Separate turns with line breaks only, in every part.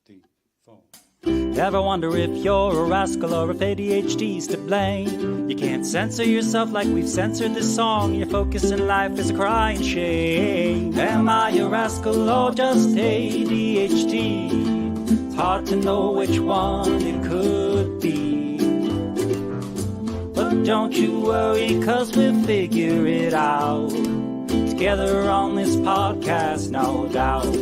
3, 4. Ever wonder if you're a rascal or if ADHD's to blame? You can't censor yourself like we've censored this song. Your focus in life is a crying shame. Am I a rascal or just ADHD? It's hard to know which one it could be. But don't you worry, 'cause we'll figure it out together on this podcast, no doubt.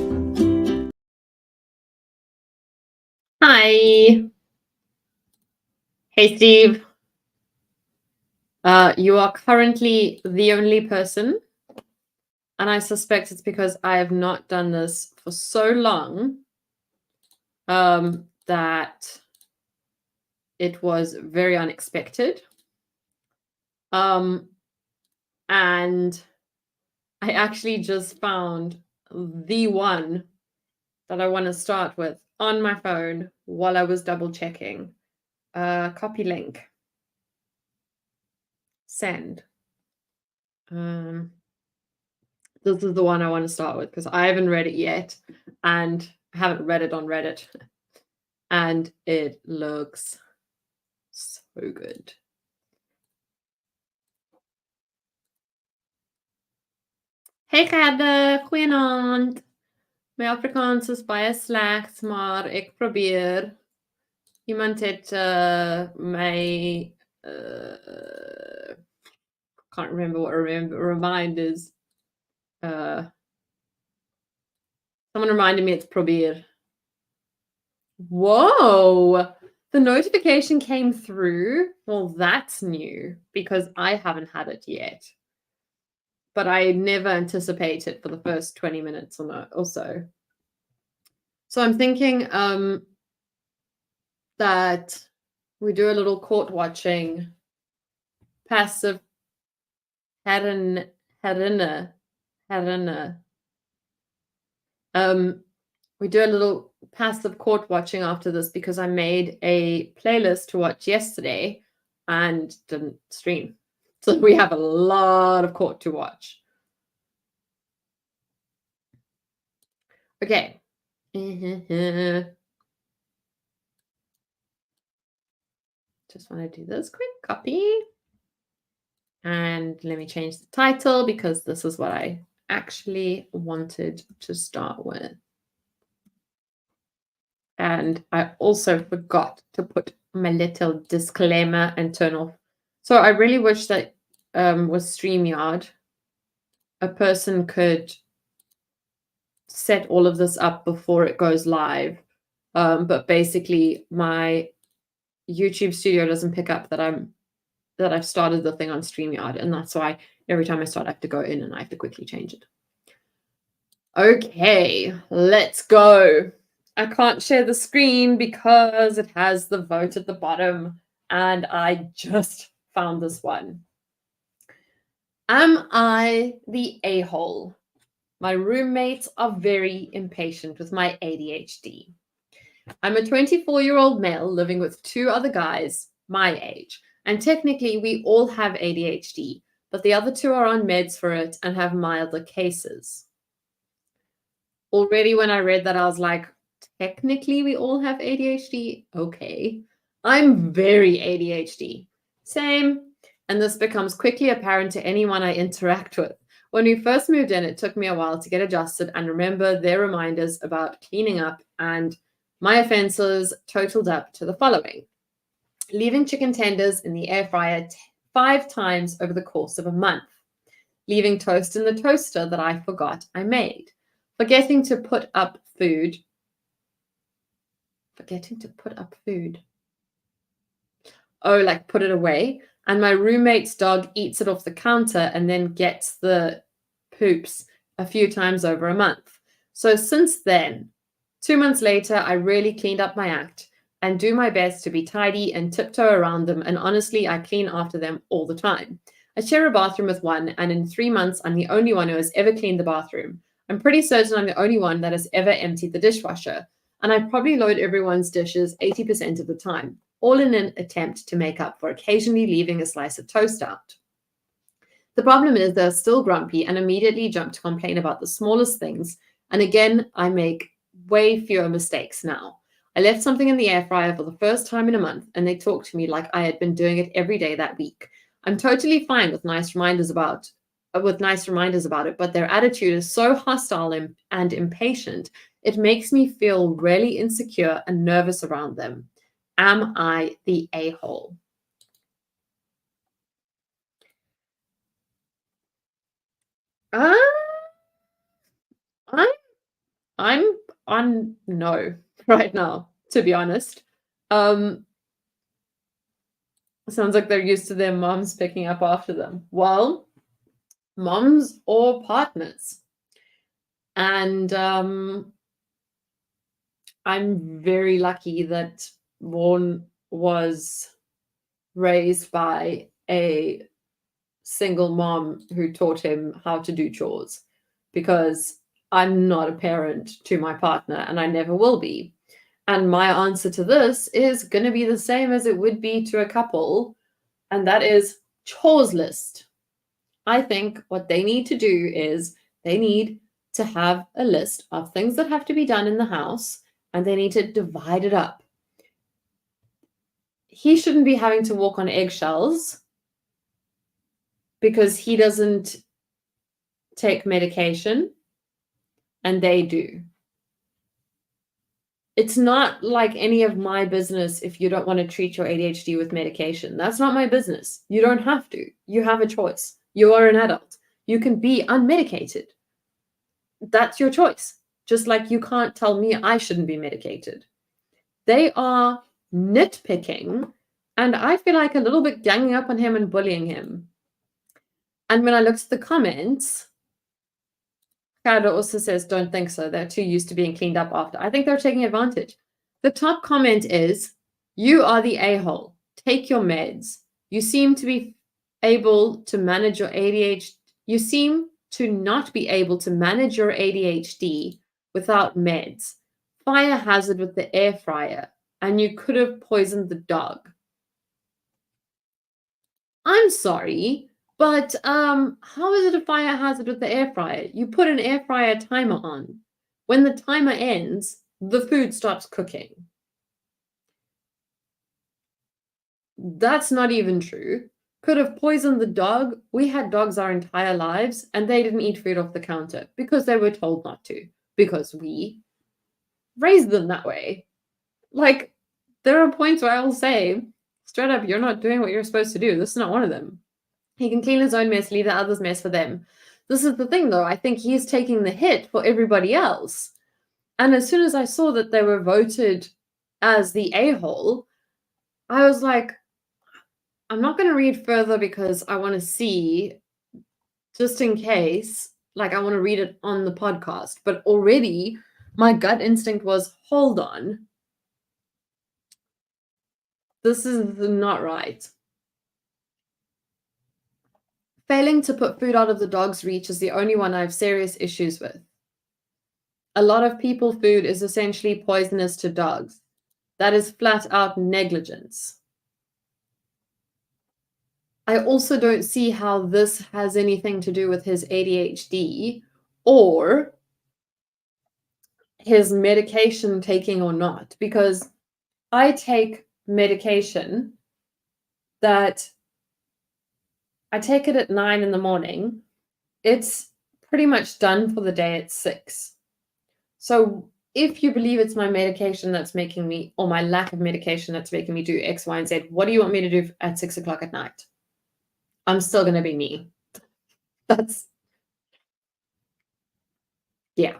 Hi. Hey, Steve. You are currently the only person, and I suspect it's because I have not done this for so long that it was very unexpected. And I actually just found the one that I want to start with on my phone while I was double checking. Copy link. Send. This is the one I want to start with because I haven't read it yet and I haven't read it on Reddit. And it looks so good. Hey Gerda, goeienaand. My Afrikaans is baie sleg, maar ek probeer. Iemand het my can't remember what reminders. Someone reminded me it's probeer. Whoa! The notification came through. Well, that's new because I haven't had it yet. But I never anticipate it for the first 20 minutes or so. So I'm thinking that we do a little court watching passive herinner. We do a little passive court watching after this because I made a playlist to watch yesterday and didn't stream. So we have a lot of court to watch. Okay. Just want to do this quick copy. And let me change the title because this is what I actually wanted to start with. And I also forgot to put my little disclaimer and turn off. So I really wish that with StreamYard, a person could set all of this up before it goes live. But basically, my YouTube studio doesn't pick up that I've started the thing on StreamYard, and that's why every time I start, I have to go in and I have to quickly change it. Okay, let's go. I can't share the screen because it has the vote at the bottom, and I just found this one. Am I the a-hole? My roommates are very impatient with my ADHD. I'm a 24-year-old male living with 2 other guys my age, and technically we all have ADHD, but the other 2 are on meds for it and have milder cases. Already when I read that, I was like, technically we all have ADHD? Okay. I'm very ADHD. Same. And this becomes quickly apparent to anyone I interact with. When we first moved in, it took me a while to get adjusted and remember their reminders about cleaning up, and my offenses totaled up to the following. Leaving chicken tenders in the air fryer 5 times over the course of a month. Leaving toast in the toaster that I forgot I made. Forgetting to put up food. Oh, like put it away. And my roommate's dog eats it off the counter and then gets the poops a few times over a month. So since then, 2 months later, I really cleaned up my act and do my best to be tidy and tiptoe around them. And honestly, I clean after them all the time. I share a bathroom with one, and in 3 months, I'm the only one who has ever cleaned the bathroom. I'm pretty certain I'm the only one that has ever emptied the dishwasher. And I probably load everyone's dishes 80% of the time, all in an attempt to make up for occasionally leaving a slice of toast out. The problem is they're still grumpy and immediately jump to complain about the smallest things. And again, I make way fewer mistakes now. I left something in the air fryer for the first time in a month, and they talked to me like I had been doing it every day that week. I'm totally fine with nice reminders about it, but their attitude is so hostile and impatient. It makes me feel really insecure and nervous around them. Am I the a-hole? I'm on no right now, to be honest. Sounds like they're used to their moms picking up after them. Well, moms or partners. And I'm very lucky that Vaughan was raised by a single mom who taught him how to do chores, because I'm not a parent to my partner and I never will be. And my answer to this is going to be the same as it would be to a couple, and that is chores list. I think what they need to do is they need to have a list of things that have to be done in the house, and they need to divide it up. He shouldn't be having to walk on eggshells because he doesn't take medication and they do. It's not like any of my business if you don't want to treat your ADHD with medication. That's not my business. You don't have to. You have a choice. You are an adult. You can be unmedicated. That's your choice. Just like you can't tell me I shouldn't be medicated. They are nitpicking, and I feel like a little bit ganging up on him and bullying him. And when I looked at the comments, Ricardo also says, don't think so. They're too used to being cleaned up after. I think they're taking advantage. The top comment is, you are the a-hole. Take your meds. You seem to be able to manage your ADHD. You seem to not be able to manage your ADHD without meds. Fire hazard with the air fryer, and you could have poisoned the dog. I'm sorry, but how is it a fire hazard with the air fryer? You put an air fryer timer on. When the timer ends, the food stops cooking. That's not even true. Could have poisoned the dog. We had dogs our entire lives, and they didn't eat food off the counter because they were told not to, because we raised them that way. Like, there are points where I will say, straight up, you're not doing what you're supposed to do. This is not one of them. He can clean his own mess, leave the others' mess for them. This is the thing, though. I think he's taking the hit for everybody else. And as soon as I saw that they were voted as the a-hole, I was like, I'm not going to read further because I want to see, just in case, like I want to read it on the podcast. But already my gut instinct was, hold on. This is not right. Failing to put food out of the dog's reach is the only one I have serious issues with. A lot of people food is essentially poisonous to dogs. That is flat out negligence. I also don't see how this has anything to do with his ADHD or his medication taking or not, because I take medication that I take it at 9 in the morning. It's pretty much done for the day at 6. So if you believe it's my medication that's making me, or my lack of medication that's making me do X, Y, and Z, what do you want me to do at 6 o'clock at night? I'm still going to be me. That's, yeah.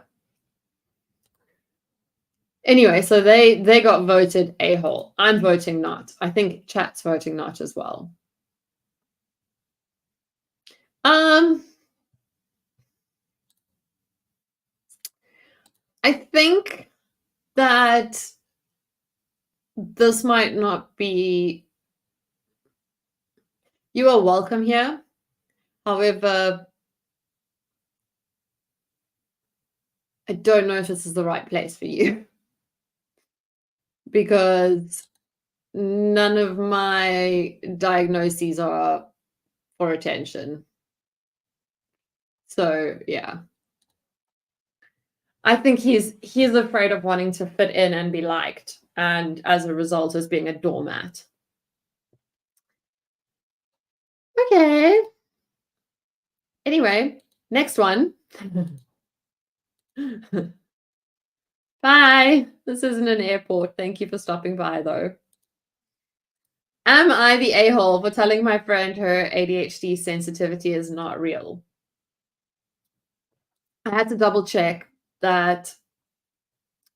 Anyway, so they got voted a-hole. I'm voting not. I think chat's voting not as well. I think that this might not be... You are welcome here. However, I don't know if this is the right place for you. Because none of my diagnoses are for attention. So, yeah. I think he's afraid of wanting to fit in and be liked, and as a result is being a doormat. Okay. Anyway, next one. Bye. This isn't an airport. Thank you for stopping by, though. Am I the a-hole for telling my friend her ADHD sensitivity is not real? I had to double check that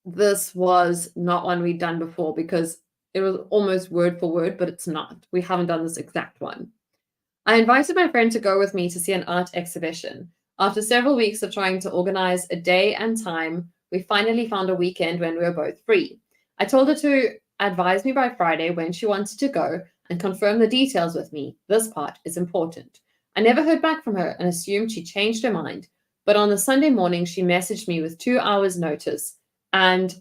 this was not one we'd done before because it was almost word for word, but it's not. We haven't done this exact one. I invited my friend to go with me to see an art exhibition. After several weeks of trying to organize a day and time, we finally found a weekend when we were both free. I told her to advise me by Friday when she wanted to go and confirm the details with me. This part is important. I never heard back from her and assumed she changed her mind. But on the Sunday morning, she messaged me with 2 hours' notice, and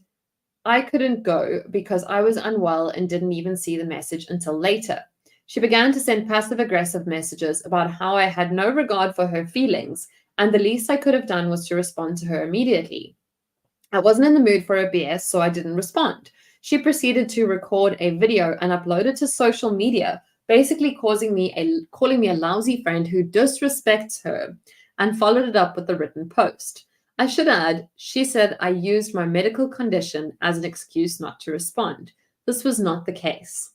I couldn't go because I was unwell and didn't even see the message until later. She began to send passive-aggressive messages about how I had no regard for her feelings, and the least I could have done was to respond to her immediately. I wasn't in the mood for a BS, so I didn't respond. She proceeded to record a video and upload it to social media, basically calling me a lousy friend who disrespects her, and followed it up with a written post. I should add, she said I used my medical condition as an excuse not to respond. This was not the case.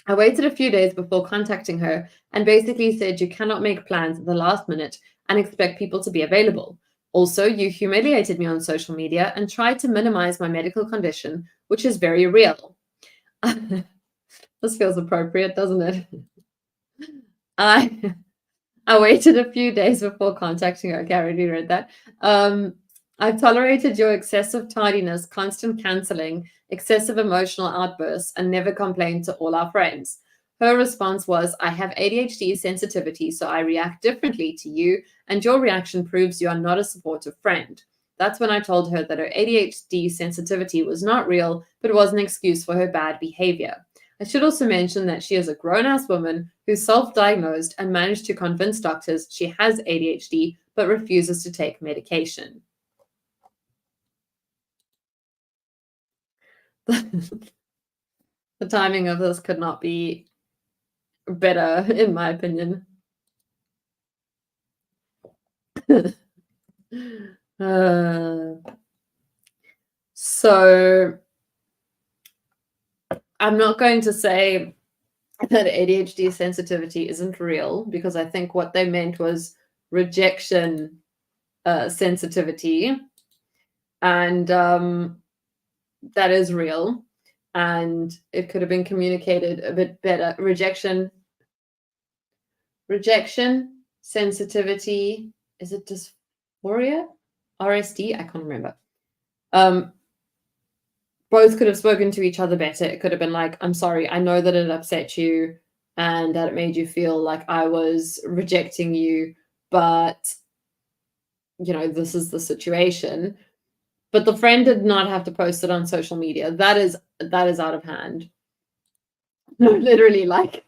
I waited a few days before contacting her and basically said you cannot make plans at the last minute and expect people to be available. Also, you humiliated me on social media and tried to minimize my medical condition, which is very real. This feels appropriate, doesn't it? I waited a few days before contacting her. Okay, I already read that. I've tolerated your excessive tardiness, constant cancelling, excessive emotional outbursts, and never complained to all our friends. Her response was, I have ADHD sensitivity, so I react differently to you, and your reaction proves you are not a supportive friend. That's when I told her that her ADHD sensitivity was not real, but was an excuse for her bad behavior. I should also mention that she is a grown-ass woman who's self-diagnosed and managed to convince doctors she has ADHD, but refuses to take medication. The timing of this could not be better, in my opinion. So I'm not going to say that ADHD sensitivity isn't real, because I think what they meant was rejection sensitivity, and that is real, and it could have been communicated a bit better. Rejection sensitivity, is it dysphoria, RSD? I can't remember. Both could have spoken to each other better. It could have been like, I'm sorry, I know that it upset you and that it made you feel like I was rejecting you, but this is the situation. But the friend did not have to post it on social media. That is out of hand. No, literally, like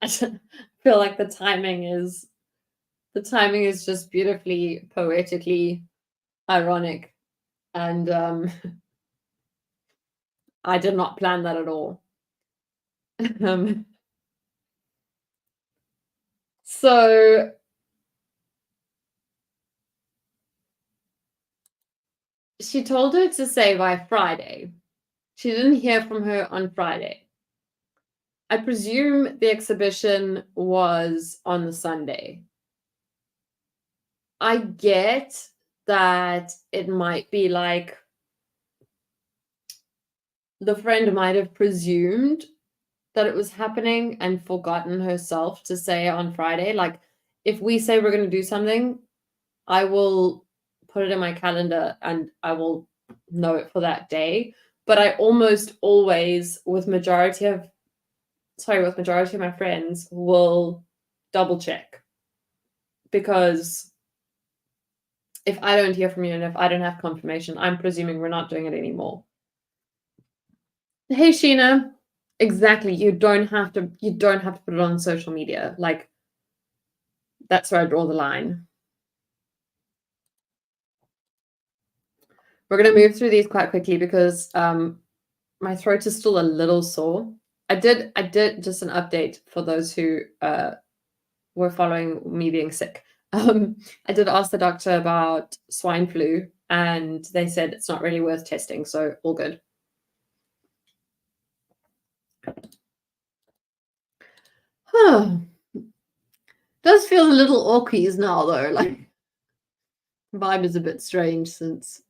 I feel like the timing is just beautifully, poetically ironic, and I did not plan that at all. So she told her to say by Friday. She didn't hear from her on Friday. I presume the exhibition was on the Sunday. I get that it might be like the friend might have presumed that it was happening and forgotten herself to say on Friday. Like, if we say we're going to do something, I will put it in my calendar and I will know it for that day. But I almost always, with majority of my friends, will double check, because if I don't hear from you and if I don't have confirmation, I'm presuming we're not doing it anymore. Hey, Sheena. Exactly. You don't have to put it on social media. Like, that's where I draw the line. We're going to move through these quite quickly because my throat is still a little sore. I did just an update for those who were following me being sick. I did ask the doctor about swine flu, and they said it's not really worth testing, so all good. Does feel a little awkward now, though. Like, vibe is a bit strange since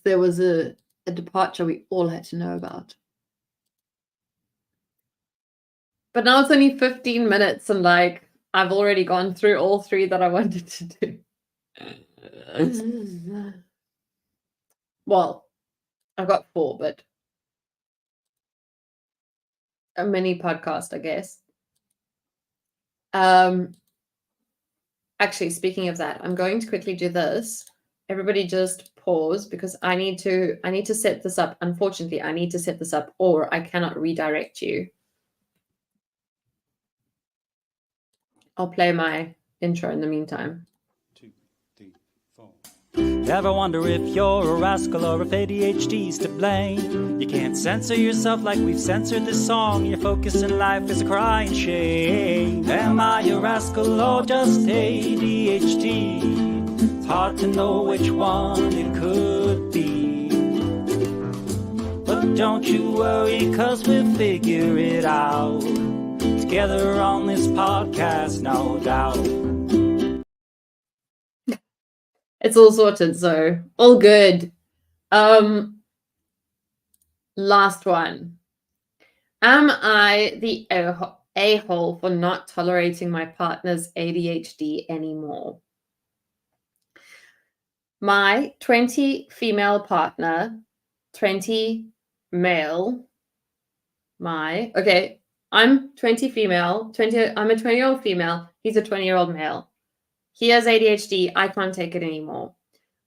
there was a departure we all had to know about. But now it's only 15 minutes, and like I've already gone through all 3 that I wanted to do. Well, I've got 4, but a mini podcast, I guess. Actually, speaking of that, I'm going to quickly do this. Everybody just pause because I need to set this up. Unfortunately, I need to set this up or I cannot redirect you. I'll play my intro in the meantime.
2, 3, 4. Ever wonder if you're a rascal or if ADHD's to blame? You can't censor yourself like we've censored this song. Your focus in life is a crying shame. Am I a rascal or just ADHD? It's hard to know which one it could be. But don't you worry, 'cause we'll figure it out together on this podcast, no doubt.
It's all sorted, so all good. Last one. Am I the a-hole for not tolerating my partner's ADHD anymore? My 20 female partner, 20 male, I'm 20 female, I'm a 20-year-old female, he's a 20-year-old male. He has ADHD, I can't take it anymore.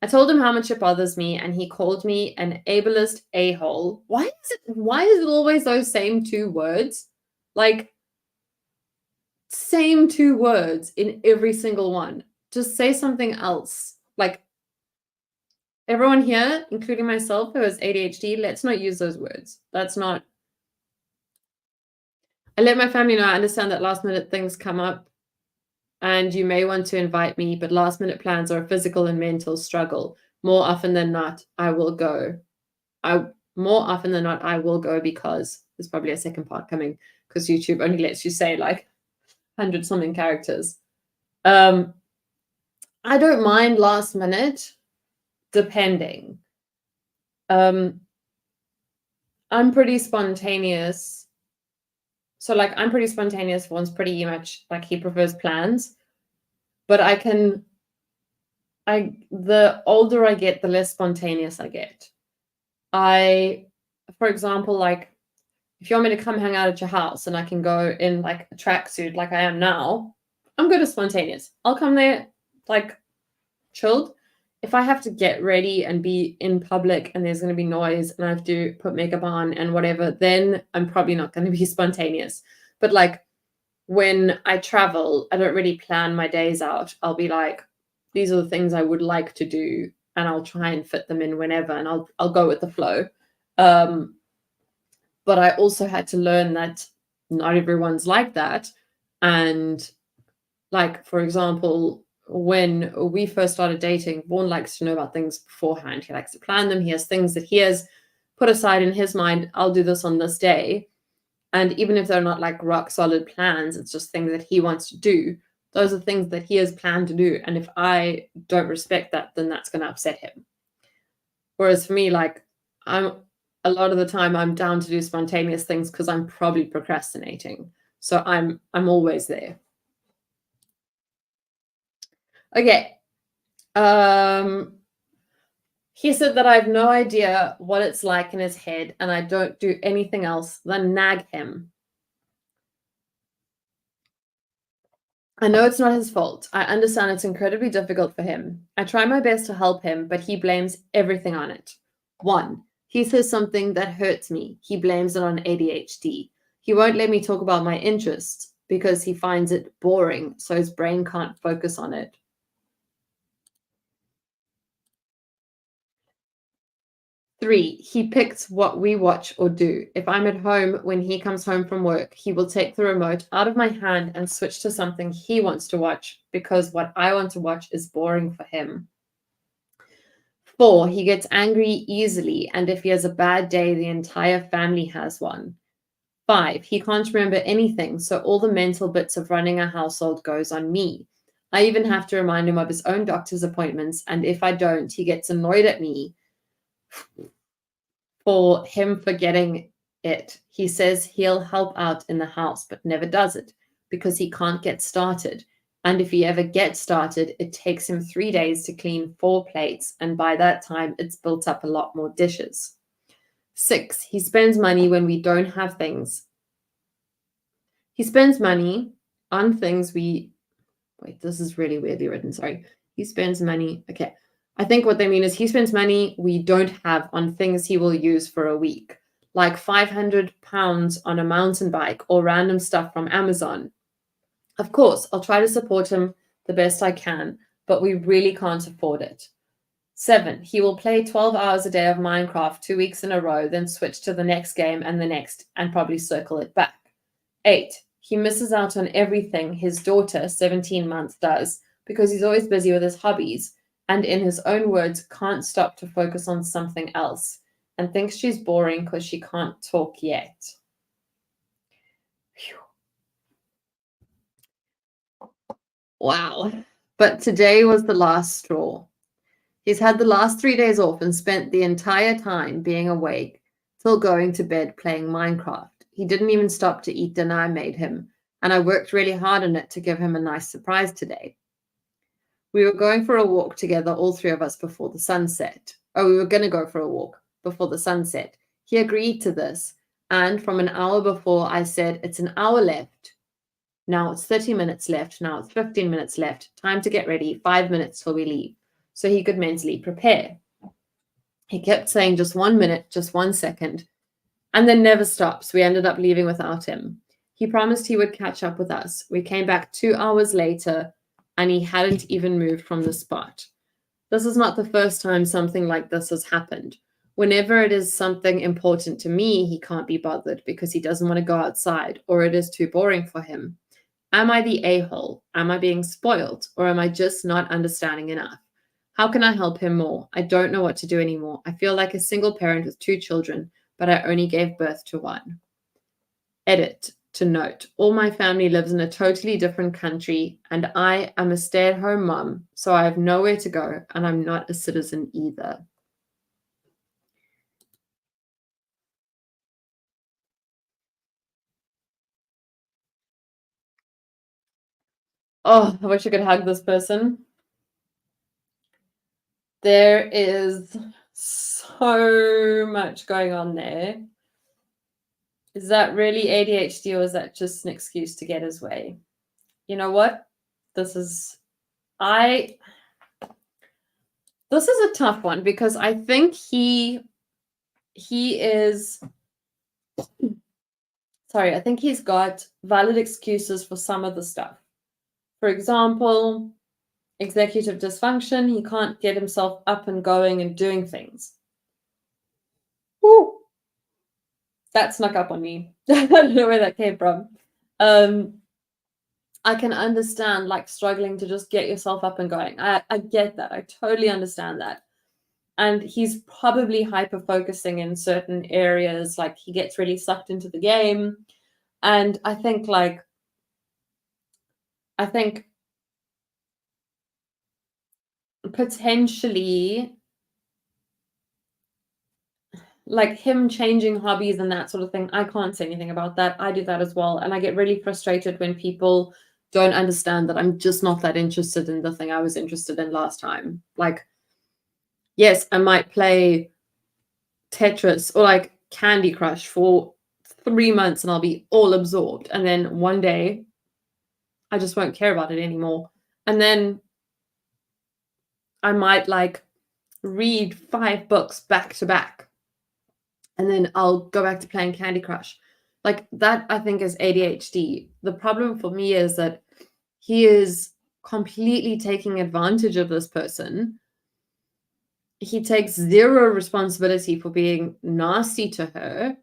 I told him how much it bothers me, and he called me an ableist a-hole. Why is it always those same 2 words? Like, same 2 words in every single one. Just say something else. Like, everyone here, including myself, who has ADHD, let's not use those words. That's not... I let my family know I understand that last-minute things come up, and you may want to invite me, but last-minute plans are a physical and mental struggle. More often than not, I will go. More often than not, I will go because there's probably a second part coming because YouTube only lets you say like 100-something characters. I don't mind last minute, depending. I'm pretty spontaneous. So like I'm pretty spontaneous. One's pretty much like he prefers plans, but the older I get, the less spontaneous I get. For example, like if you want me to come hang out at your house and I can go in like a tracksuit like I am now, I'm good at spontaneous. I'll come there like chilled. If I have to get ready and be in public and there's going to be noise and I have to put makeup on and whatever, then I'm probably not going to be spontaneous. But like when I travel, I don't really plan my days out. I'll be like, these are the things I would like to do, and I'll try and fit them in whenever, and I'll go with the flow. But I also had to learn that not everyone's like that. And like, for example, when we first started dating, Vaughan likes to know about things beforehand. He likes to plan them. He has things that he has put aside in his mind. I'll do this on this day. And even if they're not like rock solid plans, it's just things that he wants to do. Those are things that he has planned to do. And if I don't respect that, then that's going to upset him. Whereas for me, like a lot of the time I'm down to do spontaneous things because I'm probably procrastinating. So I'm always there. Okay. He said that I have no idea what it's like in his head and I don't do anything else than nag him. I know it's not his fault. I understand it's incredibly difficult for him. I try my best to help him, but he blames everything on it. 1, he says something that hurts me. He blames it on ADHD. He won't let me talk about my interests because he finds it boring, so his brain can't focus on it. 3, he picks what we watch or do. If I'm at home when he comes home from work, he will take the remote out of my hand and switch to something he wants to watch because what I want to watch is boring for him. 4, he gets angry easily, and if he has a bad day, the entire family has one. 5, he can't remember anything, so all the mental bits of running a household goes on me. I even have to remind him of his own doctor's appointments, and if I don't, he gets annoyed at me for him forgetting it. He says he'll help out in the house, but never does it because he can't get started. And if he ever gets started, it takes him 3 days to clean 4 plates, and by that time, it's built up a lot more dishes. 6, he spends money when we don't have things. He spends money on things we... Wait, this is really weirdly written, sorry. He spends money... Okay, I think what they mean is he spends money we don't have on things he will use for a week, like £500 on a mountain bike or random stuff from Amazon. Of course, I'll try to support him the best I can, but we really can't afford it. 7, he will play 12 hours a day of Minecraft 2 weeks in a row, then switch to the next game and the next, and probably circle it back. 8, he misses out on everything his daughter, 17 months, does because he's always busy with his hobbies and, in his own words, can't stop to focus on something else and thinks she's boring because she can't talk yet. Phew. Wow. But today was the last straw. He's had the last 3 days off and spent the entire time being awake till going to bed playing Minecraft. He didn't even stop to eat dinner I made him, and I worked really hard on it to give him a nice surprise today. We were going for a walk together, all 3 of us, before the sunset. We were going to go for a walk before the sunset. He agreed to this, and from an hour before I said, it's an hour left. Now it's 30 minutes left. Now it's 15 minutes left. Time to get ready. 5 minutes till we leave. So he could mentally prepare. He kept saying just 1 minute, just 1 second, and then never stops. We ended up leaving without him. He promised he would catch up with us. We came back 2 hours later, and he hadn't even moved from the spot. This is not the first time something like this has happened. Whenever it is something important to me, he can't be bothered because he doesn't want to go outside or it is too boring for him. Am I the a-hole? Am I being spoiled? Or am I just not understanding enough? How can I help him more? I don't know what to do anymore. I feel like a single parent with 2 children, but I only gave birth to 1. Edit to note. All my family lives in a totally different country, and I am a stay-at-home mom, so I have nowhere to go, and I'm not a citizen either. Oh, I wish I could hug this person. There is so much going on there. Is that really ADHD or is that just an excuse to get his way? You know what? This is a tough one because I think I think he's got valid excuses for some of the stuff. For example, executive dysfunction. He can't get himself up and going and doing things. Woo! That snuck up on me. I don't know where that came from. I can understand like struggling to just get yourself up and going. I get that. I totally understand that. And he's probably hyper-focusing in certain areas. Like he gets really sucked into the game. And I think potentially like him changing hobbies and that sort of thing. I can't say anything about that. I do that as well. And I get really frustrated when people don't understand that I'm just not that interested in the thing I was interested in last time. Like, yes, I might play Tetris or like Candy Crush for 3 months and I'll be all absorbed. And then one day I just won't care about it anymore. And then I might like read 5 books back to back. And then I'll go back to playing Candy Crush. Like that, I think, is ADHD. The problem for me is that he is completely taking advantage of this person he takes zero responsibility for being nasty to her.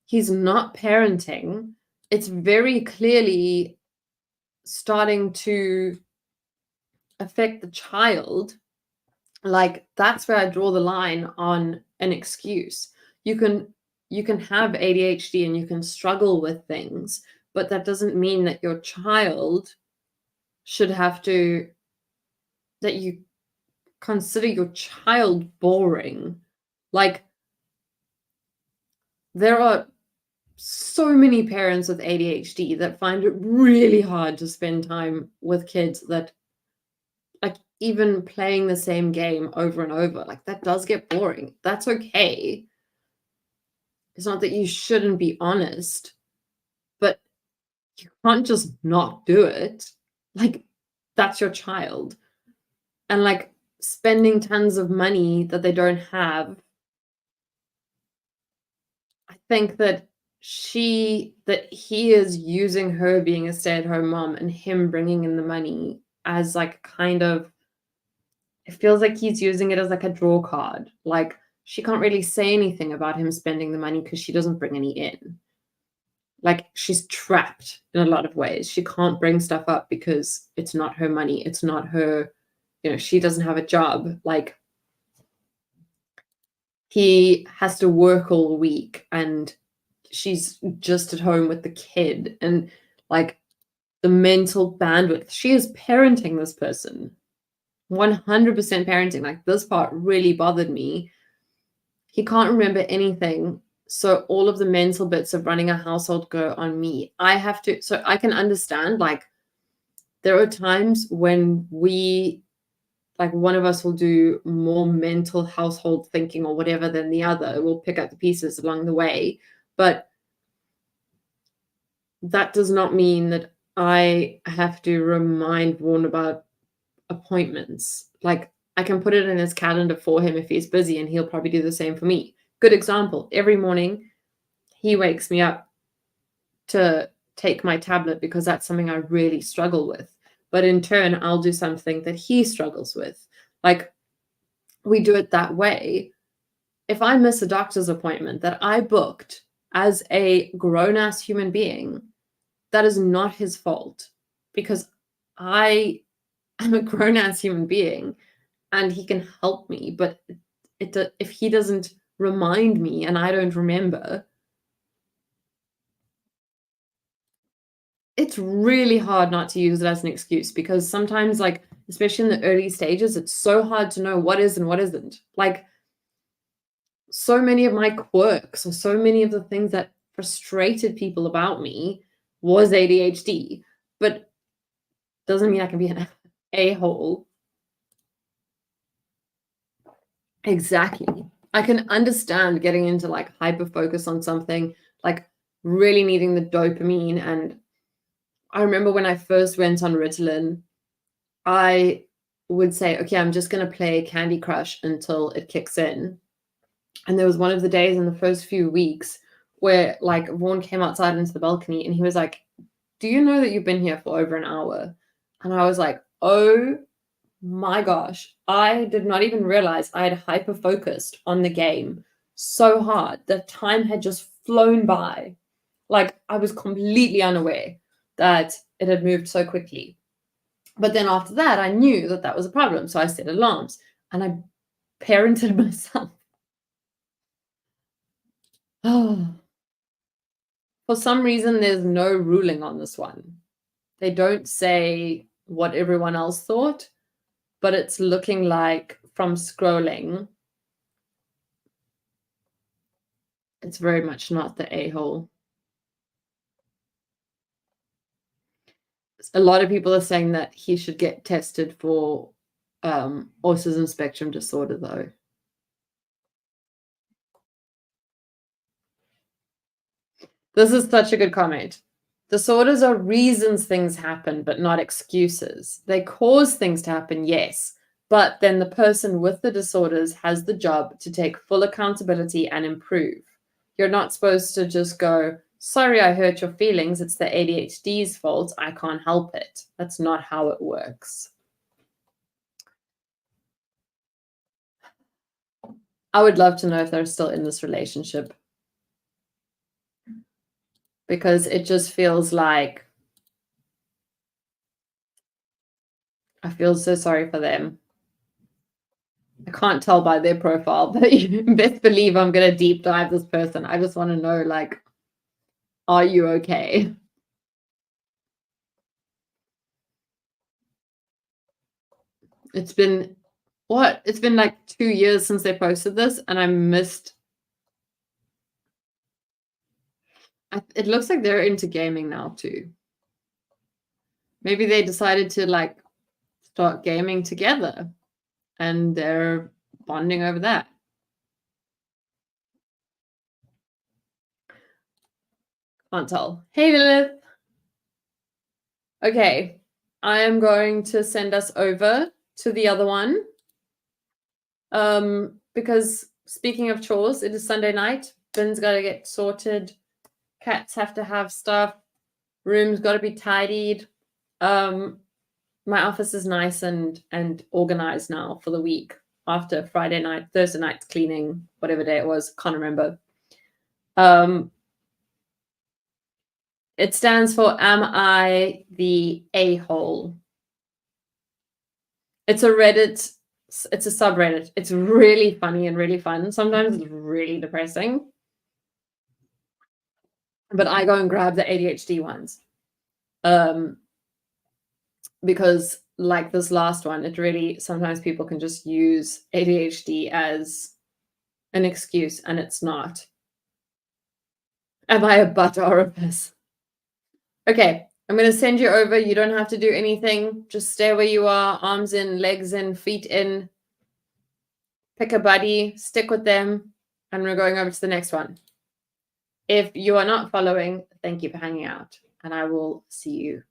He's not parenting. It's very clearly starting to affect the child. Like, that's where I draw the line on an excuse. You can have ADHD and you can struggle with things, but that doesn't mean that your child should have to, that you consider your child boring. Like, there are so many parents with ADHD that find it really hard to spend time with kids that, like, even playing the same game over and over, like, that does get boring. That's okay. It's not that you shouldn't be honest, but you can't just not do it. Like, that's your child. And, like, spending tons of money that they don't have, I think that he is using her being a stay-at-home mom and him bringing in the money as, like, kind of, it feels like he's using it as, like, a draw card. Like, she can't really say anything about him spending the money because she doesn't bring any in. Like, she's trapped in a lot of ways. She can't bring stuff up because it's not her money. It's not her, she doesn't have a job. Like, he has to work all week and she's just at home with the kid, and, like, the mental bandwidth. She is parenting this person. 100% parenting. Like, this part really bothered me. He can't remember anything. So all of the mental bits of running a household go on me. I have to, so I can understand, like, there are times when one of us will do more mental household thinking or whatever than the other. We'll pick up the pieces along the way. But that does not mean that I have to remind Vaughan about appointments. Like, I can put it in his calendar for him if he's busy, and he'll probably do the same for me. Good example. Every morning, he wakes me up to take my tablet because that's something I really struggle with. But in turn, I'll do something that he struggles with. Like, we do it that way. If I miss a doctor's appointment that I booked as a grown-ass human being, that is not his fault, because I am a grown-ass human being and he can help me. But if he doesn't remind me and I don't remember, it's really hard not to use it as an excuse, because sometimes, like, especially in the early stages, it's so hard to know what is and what isn't. Like, so many of my quirks, or so many of the things that frustrated people about me, was ADHD, but doesn't mean I can be an a-hole. Exactly. I can understand getting into, like, hyper focus on something, like really needing the dopamine. And I remember when I first went on Ritalin, I would say, okay, I'm just going to play Candy Crush until it kicks in. And there was one of the days in the first few weeks where, like, Vaughan came outside into the balcony and he was like, do you know that you've been here for over an hour? And I was like, oh my gosh, I did not even realize I had hyper focused on the game so hard that time had just flown by. Like, I was completely unaware that it had moved so quickly. But then after that, I knew that that was a problem. So I set alarms and I parented myself. Oh, for some reason, there's no ruling on this one. They don't say what everyone else thought, but it's looking like, from scrolling, it's very much not the a-hole. A lot of people are saying that he should get tested for autism spectrum disorder, though. This is such a good comment. Disorders are reasons things happen, but not excuses. They cause things to happen, yes, but then the person with the disorders has the job to take full accountability and improve. You're not supposed to just go, sorry, I hurt your feelings, it's the ADHD's fault, I can't help it. That's not how it works. I would love to know if they're still in this relationship, because it just feels like I feel so sorry for them. I can't tell by their profile, but you best believe I'm going to deep dive this person. I just want to know, like, are you okay? It's been what? It's been like 2 years since they posted this, and I missed. It looks like they're into gaming now too. Maybe they decided to like start gaming together, and they're bonding over that. Can't tell. Hey, Lilith. Okay, I am going to send us over to the other one. Because speaking of chores, it is Sunday night. Bin's got to get sorted. Cats have to have stuff. Room's got to be tidied. My office is nice and organized now for the week after Thursday night cleaning, whatever day it was, can't remember. It stands for Am I the A-hole? It's a subreddit. It's really funny and really fun. Sometimes it's really depressing. But I go and grab the ADHD ones. Because like this last one, it really, sometimes people can just use ADHD as an excuse, and it's not. Am I a butt orifice? Okay, I'm going to send you over. You don't have to do anything. Just stay where you are, arms in, legs in, feet in. Pick a buddy, stick with them, and we're going over to the next one. If you are not following, thank you for hanging out, and I will see you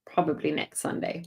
probably next Sunday.